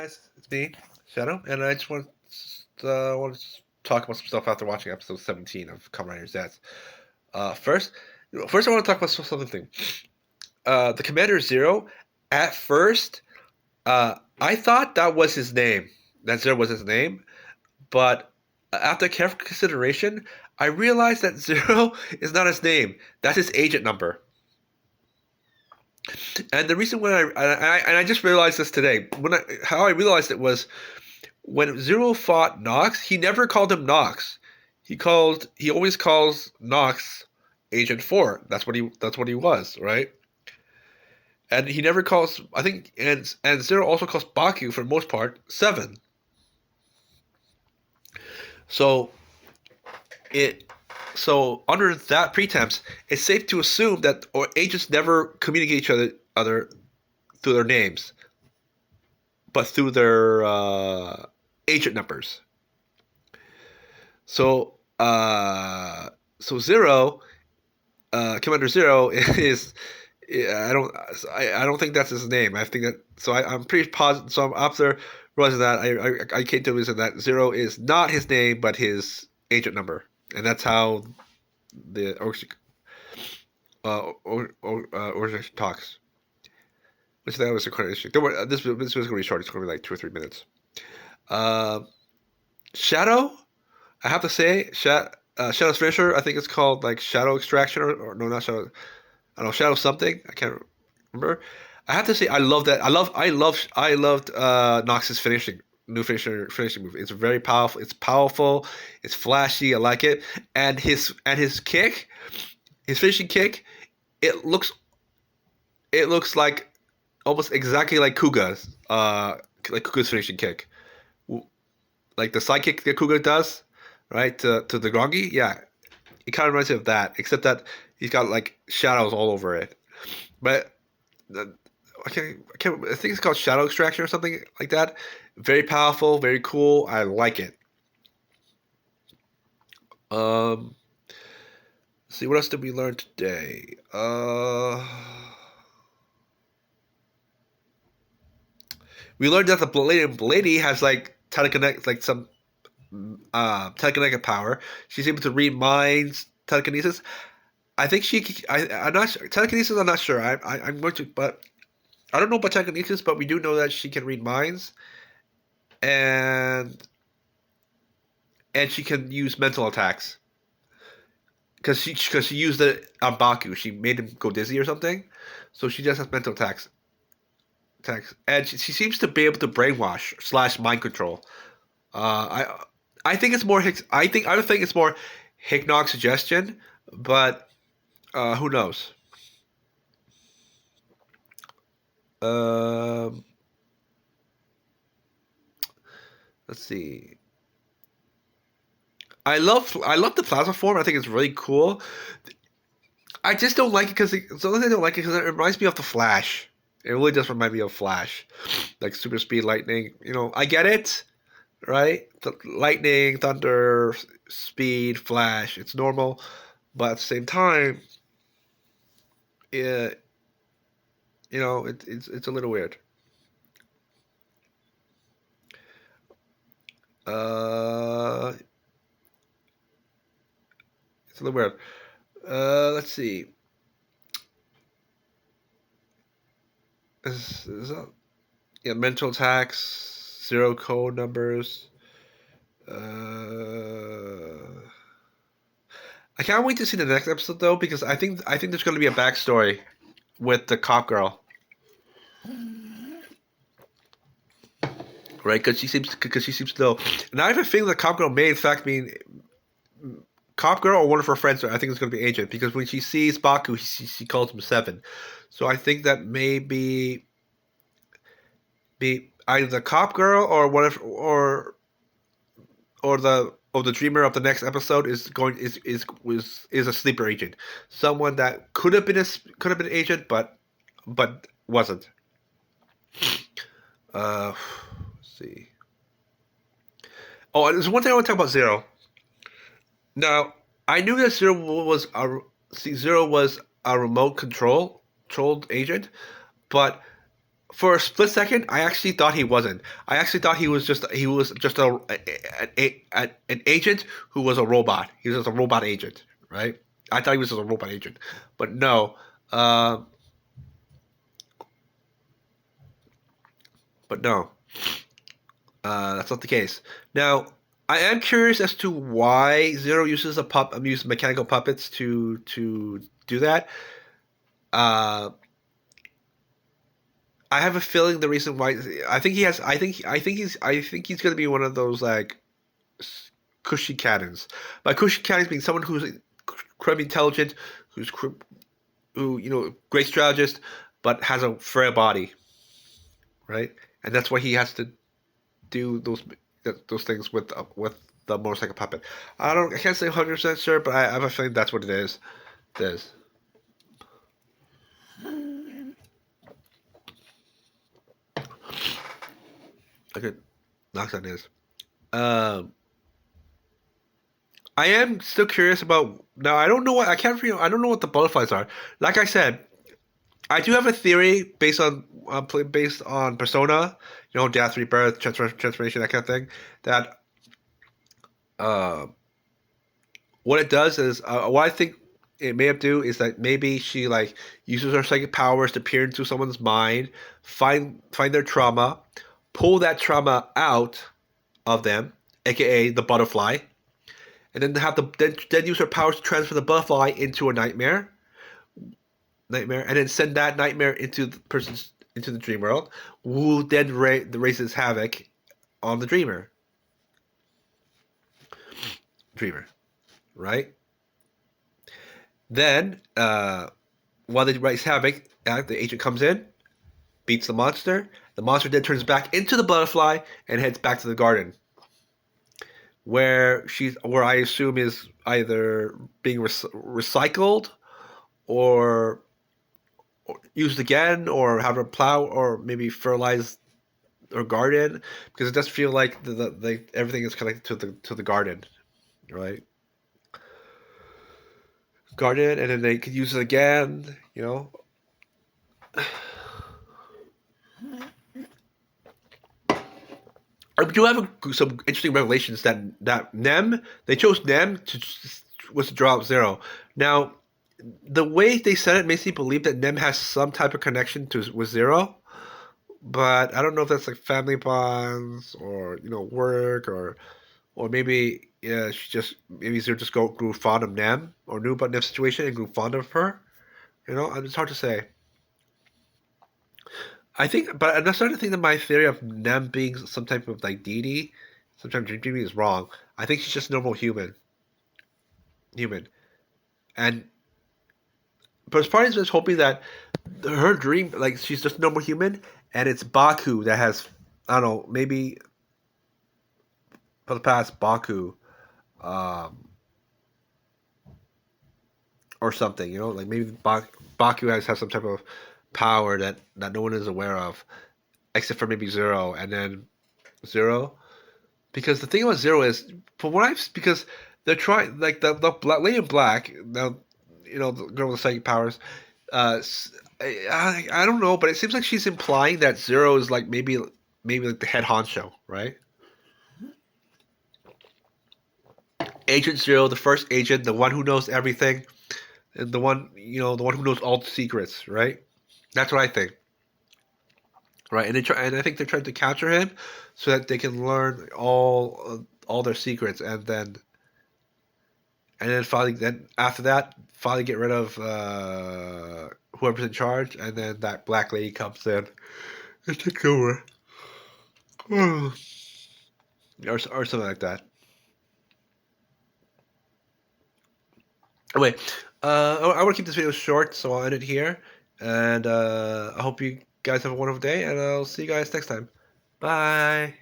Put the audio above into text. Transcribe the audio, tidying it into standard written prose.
Guys, it's me, Shadow, and I just want to talk about some stuff after watching episode 17 of Kamen Rider Z. First, first I want to talk about something. The Commander Zero. At first, I thought that was his name. That Zero was his name, but after careful consideration, I realized that Zero is not his name. That's his agent number. And the reason when I just realized this today, how I realized it was when Zero fought Nox, he never called him Nox. He always calls Nox Agent 4. That's what he was, right? And he never calls I think and Zero also calls Baku for the most part 7. So it so under that pretense, it's safe to assume that or agents never communicate each other through their names, but through their agent numbers. So so Zero Commander Zero is I don't think that's his name. I think that I'm pretty positive. So after realizing that, I came to realize that Zero is not his name, but his agent number, and that's how the organization talks. Which that was a quite interesting. Don't worry, this was going to be short. It's going to be like 2 or 3 minutes. Uh, Shadow, I have to say, Shadow's finisher. I think it's called like Shadow Extraction or no, not Shadow. I don't know, Shadow something. I can't remember. I have to say, I love that. I loved Nox's finishing move. It's very powerful. It's powerful. It's flashy. I like it. And his kick, his finishing kick, it looks like almost exactly like Kuga's. Like Kuga's finishing kick, like the side kick that Kuga does, right to the Grongi. Yeah, it kind of reminds me of that, except that he's got like shadows all over it. But I think it's called Shadow Extraction or something like that. Very powerful, very cool. I like it. Um, let's see what else did we learn today? We learned that the lady has like telekinetic, like some telekinetic power. She's able to read minds, telekinesis. I think I'm not sure. Telekinesis. I'm not sure. I'm going to, but I don't know about telekinesis. But we do know that she can read minds, and she can use mental attacks because she used it on Baku. She made him go dizzy or something. So she just has mental attacks, and she seems to be able to brainwash slash mind control. I think it's more I would think it's more Hicknock suggestion, but who knows? Um, let's see. I love the plasma form. I think it's really cool. I just don't like it because the only thing I don't like it because it reminds me of the Flash. It really does remind me of Flash, like super speed, lightning. I get it, right? Lightning, thunder, speed, Flash. It's normal, but at the same time, yeah, it's a little weird. Uh, it's a little weird. Let's see. Is that, yeah, mental attacks, zero code numbers. I can't wait to see the next episode though because I think there's going to be a backstory with the cop girl, right? Because she seems to know, and I have a feeling the cop girl may in fact mean cop girl or one of her friends. I think it's going to be agent because when she sees Baku, she calls him 7. So I think that may be either the cop girl or whatever or the dreamer of the next episode is a sleeper agent, someone that could have been agent, but wasn't. Let's see. Oh, there's one thing I want to talk about Zero. Now, I knew that Zero was a remote controlled agent, but for a split second, I actually thought he wasn't. I actually thought he was just an agent who was a robot. He was just a robot agent, right? I thought he was just a robot agent, but no. Uh, but no, that's not the case. Now, I am curious as to why Zero uses uses mechanical puppets to do that. Uh, I have a feeling the reason why I think he has I think he's going to be one of those like cushy cannons. By cushy cannons being someone who's incredibly intelligent, who great strategist, but has a frail body, right? And that's why he has to do those things with the motorcycle puppet. I can't say 100% sure, but I have a feeling that's what it is. It is. I could knock that is. Um, I am still curious about now. I don't know what I can't. I don't know what the butterflies are. Like I said, I do have a theory based on Persona, death, rebirth, transformation, that kind of thing. That uh, what it does is what I think it may have do is that maybe she like uses her psychic powers to peer into someone's mind, find their trauma, pull that trauma out of them, aka the butterfly, and then then use her powers to transfer the butterfly into a nightmare, and then send that nightmare into the dream world, who then raises havoc on the dreamer, right? Then, while they raise havoc, the agent comes in, beats the monster. The monster then turns back into the butterfly and heads back to the garden, where I assume is either being recycled or used again, or have a plow, or maybe fertilize or garden, because it does feel like everything is connected to the garden, right? Garden, and then they could use it again. I do have some interesting revelations that Nem they chose Nem to draw out Zero. Now, the way they said it makes me believe that Nem has some type of connection to with Zero, but I don't know if that's like family bonds or work, or maybe yeah, maybe Zero just grew fond of Nem, or knew about Nem's situation and grew fond of her. It's hard to say. I think, but I'm starting to think that my theory of Nem being some type of like deity, sometimes dreaming, is wrong. I think she's just a normal human, and but part of me is hoping that her dream, like she's just a normal human, and it's Baku that has, I don't know, maybe for the past Baku, um, or something, like maybe Baku has some type of power that no one is aware of, except for maybe Zero, and then Zero. Because the thing about Zero is, from what I've, because they're trying, like the Lady in Black, now, the girl with the psychic powers. I don't know, but it seems like she's implying that Zero is like maybe like the head honcho, right? Agent Zero, the first agent, the one who knows everything, and the one who knows all the secrets, right? That's what I think, right? And I think they're trying to capture him so that they can learn all their secrets, and then finally, then after that, finally get rid of whoever's in charge, and then that black lady comes in and takes over, or something like that. Anyway, I want to keep this video short, so I'll end it here, and I hope you guys have a wonderful day, and I'll see you guys next time. Bye.